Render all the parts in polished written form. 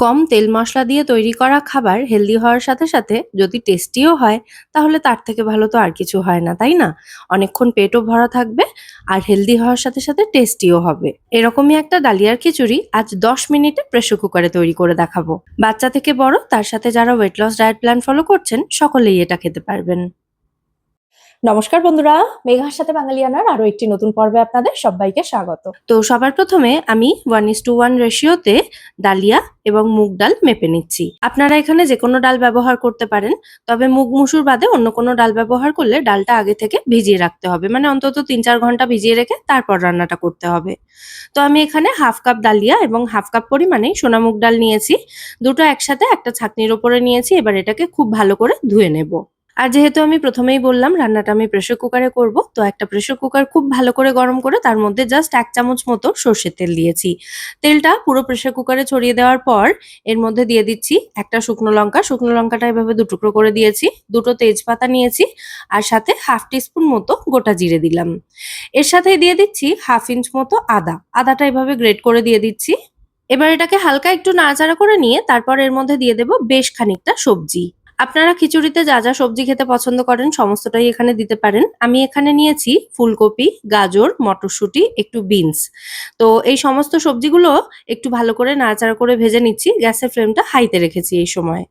কম তেল মশলা দিয়ে তৈরি করা খাবার হেলদি হওয়ার সাথে সাথে যদি টেস্টিও হয় তাহলে তার থেকে ভালো তো আর কিছু হয় না, তাই না? অনেকক্ষণ পেটও ভরা থাকবে আর হেলদি হওয়ার সাথে সাথে টেস্টিও হবে। এরকমই একটা ডালিয়ার খিচুড়ি আজ 10 মিনিটে প্রেসার কুকারে তৈরি করে দেখাবো। বাচ্চা থেকে বড় তার সাথে যারা weight loss diet plan follow করছেন সকলেই এটা খেতে পারবেন। নমস্কার বন্ধুরা, মেঘার সাথে বাঙালিয়ানার আরো একটি নতুন পর্বে আপনাদের সবাইকে স্বাগত। তো সবার প্রথমে আমি 1:1 রেশিওতে ডালিয়া এবং মুগ ডাল মেপে নিচ্ছি। আপনারা এখানে যে কোনো ডাল ব্যবহার করতে পারেন, তবে মুগ মুসুর বাদে অন্য কোনো ডাল ব্যবহার করলে ডালটা আগে থেকে ভিজিয়ে রাখতে হবে, মানে অন্তত 3-4 ঘন্টা ভিজিয়ে রেখে তারপর রান্নাটা করতে হবে। তো আমি এখানে 1/2 কাপ ডালিয়া এবং 1/2 কাপ পরিমাণে সোনা মুগ ডাল নিয়েছি। দুটো একসাথে একটা ছাঁকনির ওপরে নিয়েছি। এবার এটাকে খুব ভালো করে ধুয়ে নেব। আর যেহেতু আমি প্রথমেই বললাম রান্নাটা আমি প্রেসার কুকারে করব, তো একটা প্রেসার কুকার খুব ভালো করে গরম করে তার মধ্যে জাস্ট 1 চামচ মতো সর্ষের তেল দিয়েছি। তেলটা পুরো প্রেসার কুকারে ছড়িয়ে দেওয়ার পর এর মধ্যে দিয়ে দিচ্ছি একটা শুকনো লঙ্কা। শুকনো লঙ্কাটা এভাবে 2 টুকরো করে দিয়েছি। দুটো তেজপাতা নিয়েছি আর সাথে 1/2 টিস্পুন মতো গোটা জিরে দিলাম। এর সাথেই দিয়ে দিচ্ছি 1/2 ইঞ্চ মতো আদা। আদাটা এভাবে গ্রেট করে দিয়ে দিচ্ছি। এবার এটাকে হালকা একটু নাড়াচাড়া করে নিয়ে তারপর এর মধ্যে দিয়ে দেব বেশ খানিকটা সবজি। আপনারা খিচুড়িতে যা যা সবজি খেতে পছন্দ করেন সমস্তটাই এখানে দিতে পারেন। আমি এখানে নিয়েছি ফুলকপি, গাজর, মটরশুঁটি, একটু বিনস। তো এই সমস্ত সবজিগুলো একটু ভালো করে নাড়াচাড়া করে ভেজে নিচ্ছি। গ্যাসের ফ্লেমটা হাইতে রেখেছি এই সময়।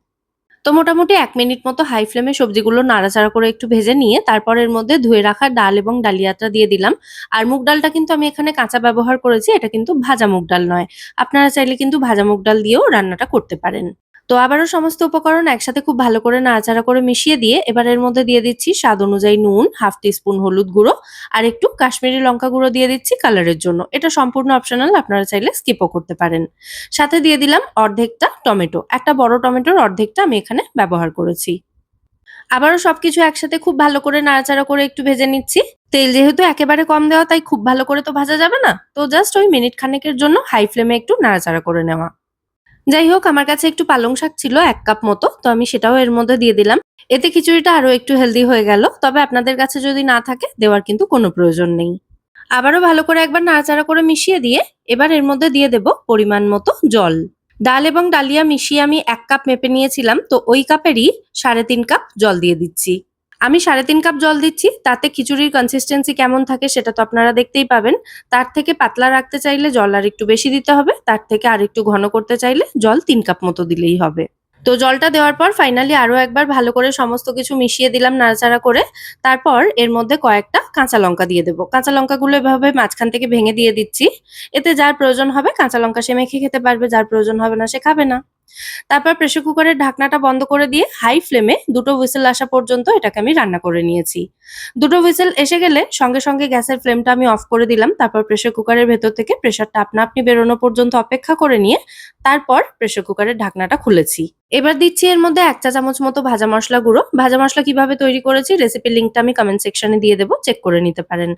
তো মোটামুটি 1 মিনিট মতো হাই ফ্লেমে সবজিগুলো নাড়াচাড়া করে একটু ভেজে নিয়ে তারপর এর মধ্যে ধুয়ে রাখা ডাল এবং ডালিয়াটা দিয়ে দিলাম। আর মুগ ডালটা কিন্তু আমি এখানে কাঁচা ব্যবহার করেছি, এটা কিন্তু ভাজা মুগ ডাল নয়। আপনারা চাইলে কিন্তু ভাজা মুগ ডাল দিয়েও রান্নাটা করতে পারেন। তো আবারও সমস্ত উপকরণ একসাথে খুব ভালো করে নাড়াচাড়া করে মিশিয়ে দিয়ে এবার এর মধ্যে দিয়ে দিচ্ছি স্বাদ অনুযায়ী নুন, 1/2 টিস্পুন হলুদ গুঁড়ো আর একটু কাশ্মীরি লঙ্কা গুঁড়ো দিয়ে দিচ্ছি কালারের জন্য। এটা সম্পূর্ণ অপশনাল, আপনারা চাইলে স্কিপও করতে পারেন। সাথে দিয়ে দিলাম অর্ধেকটা টমেটো। একটা বড় টমেটোর অর্ধেকটা আমি এখানে ব্যবহার করেছি। আবারও সবকিছু একসাথে খুব ভালো করে নাড়াচাড়া করে একটু ভেজে নিচ্ছি। তেল যেহেতু একেবারে কম দেওয়া তাই খুব ভালো করে তো ভাজা যাবে না। তো জাস্ট ওই মিনিট খানেকের জন্য হাই ফ্লেমে একটু নাড়াচাড়া করে নেওয়া। যাই হোক, আমার কাছে একটু পালং শাক ছিল 1 কাপ মতো, তো আমি সেটাও এর মধ্যে দিয়ে দিলাম। এতে খিচুড়িটা আরো একটু হেলদি হয়ে গেল। তবে আপনাদের কাছে যদি না থাকে দেওয়ার কিন্তু কোনো প্রয়োজন নেই। আবারও ভালো করে একবার নাড়াচাড়া করে মিশিয়ে দিয়ে এবার এর মধ্যে দিয়ে দেব পরিমাণ মতো জল। ডাল এবং ডালিয়া মিশিয়ে আমি 1 কাপ মেপে নিয়েছিলাম, তো ওই কাপেরই 3.5 কাপ জল দিয়ে দিচ্ছি। আমি 3.5 কাপ জল দিচ্ছি, তাতে খিচুড়ির কনসিস্টেন্সি কেমন থাকে সেটা তো আপনারা দেখতেই পাবেন। তার থেকে পাতলা রাখতে চাইলে জল আর একটু বেশি দিতে হবে, তার থেকে আর একটু ঘন করতে চাইলে জল 3 কাপ মতো দিলেই হবে। তো জলটা দেওয়ার পর ফাইনালি আরো একবার ভালো করে সমস্ত কিছু মিশিয়ে দিলাম নাড়াচাড়া করে। তারপর এর মধ্যে কয়েকটা কাঁচা লঙ্কা দিয়ে দেবো। কাঁচা লঙ্কাগুলো এভাবে মাঝখান থেকে ভেঙে দিয়ে দিচ্ছি। এতে যার প্রয়োজন হবে কাঁচা লঙ্কা সে মেখে খেতে পারবে, যার প্রয়োজন হবে না সে খাবে না। তারপর প্রেসার কুকারের ঢাকনাটা বন্ধ করে দিয়ে হাই ফ্লেমে 2টো হুইসেল আসা পর্যন্ত এটাকে আমি রান্না করে নিয়েছি। 2টো হুইসেল এসে গেলে সঙ্গে সঙ্গে গ্যাসের ফ্লেমটা আমি অফ করে দিলাম। তারপর প্রেসার কুকারের ভেতর থেকে প্রেসারটা আপনা আপনি বেরোনো পর্যন্ত অপেক্ষা করে নিয়ে তারপর প্রেসার কুকারের ঢাকনাটা খুলেছি। এবার দিচ্ছি এর মধ্যে 1 চা চামচ মতো ভাজা মশলা গুঁড়ো। ভাজা মশলা কিভাবে তৈরি করেছি রেসিপির লিঙ্কটা আমি কমেন্ট সেকশনে দিয়ে দেবো, চেক করে নিতে পারেন।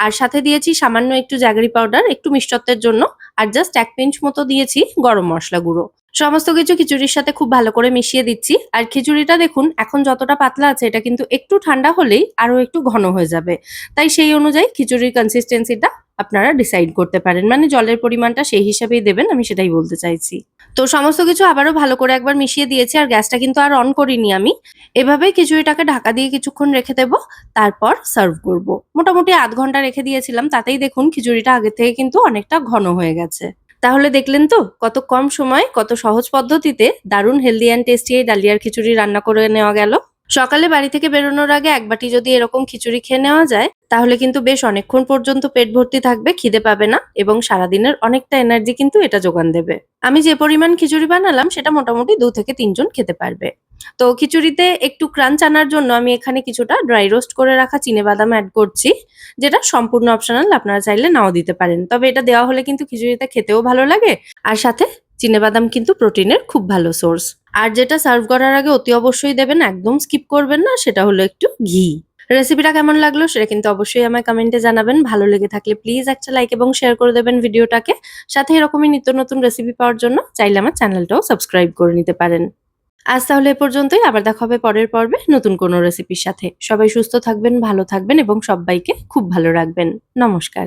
আর সাথে দিয়েছি সামান্য একটু জ্যাগরি পাউডার একটু মিষ্টত্বের জন্য। আর জাস্ট 1 পিঞ্চ মতো দিয়েছি গরম মশলা গুঁড়ো। সমস্ত কিছু খিচুড়ির সাথে খুব ভালো করে মিশিয়ে দিচ্ছি। আর খিচুড়িটা দেখুন এখন যতটা পাতলা আছে এটা কিন্তু একটু ঠান্ডা হলেই আরো একটু ঘন হয়ে যাবে। তাই সেই অনুযায়ী খিচুড়ির কনসিস্টেন্সিটা আপনারা ডিসাইড করতে পারেন, মানে জলের পরিমাণটা সেই হিসাবেই দেবেন, আমি সেটাই বলতে চাইছি। তো সমস্ত কিছু আবারও ভালো করে একবার মিশিয়ে দিয়েছি আর গ্যাসটা কিন্তু আর অন করিনি আমি। এভাবেই খিচুড়িটাকে ঢাকা দিয়ে কিছুক্ষণ রেখে দেবো, তারপর সার্ভ করব। মোটামুটি আধ ঘন্টা রেখে দিয়েছিলাম, তাতেই দেখুন খিচুড়িটা আগে থেকে কিন্তু অনেকটা ঘন হয়ে গেছে। তাহলে দেখলেন তো কত কম সময় কত সহজ পদ্ধতিতে দারুণ হেলদি অ্যান্ড টেস্টি এই ডালিয়ার খিচুড়ি রান্না করে নেওয়া গেল। সকালে বাড়ি থেকে বেরোনোর আগে এক বাটি যদি এরকম খিচুড়ি খেয়ে নেওয়া যায় তাহলে কিন্তু বেশ অনেকক্ষণ পর্যন্ত পেট ভর্তি থাকবে, খিদে পাবে না এবং সারাদিনের অনেকটা এনার্জি কিন্তু এটা যোগান দেবে। আমি যে পরিমাণ খিচুড়ি বানালাম সেটা মোটামুটি 2 থেকে 3 জন খেতে পারবে। তো খিচুড়িতে একটু ক্রাঞ্চ আনার জন্য আমি এখানে কিছুটা ড্রাই রোস্ট করে রাখা চিনেবাদাম অ্যাড করছি, যেটা সম্পূর্ণ অপশনাল, আপনারা চাইলে নাও দিতে পারেন। তবে এটা দেওয়া হলে কিন্তু খিচুড়িটা খেতেও ভালো লাগে আর সাথে চিনেবাদাম কিন্তু প্রোটিনের খুব ভালো সোর্স। আর যেটা সার্ভ করার আগে অতি অবশ্যই দেবেন, একদম স্কিপ করবেন না, সেটা হলো একটু ঘি। রেসিপিটা কেমন লাগলো সেটা কিন্তু অবশ্যই আমায় কমেন্টে জানাবেন। ভালো লেগে থাকলে প্লিজ একটা লাইক এবং শেয়ার করে দেবেন ভিডিওটাকে। সাথে এরকমই নিত্য নতুন রেসিপি পাওয়ার জন্য চাইলে আমার চ্যানেলটাও সাবস্ক্রাইব করে নিতে পারেন। আজ তাহলে এ পর্যন্তই, আবার দেখা হবে পরের পর্বে নতুন কোনো রেসিপির সাথে। সবাই সুস্থ থাকবেন, ভালো থাকবেন এবং সব্বাইকে খুব ভালো রাখবেন। নমস্কার।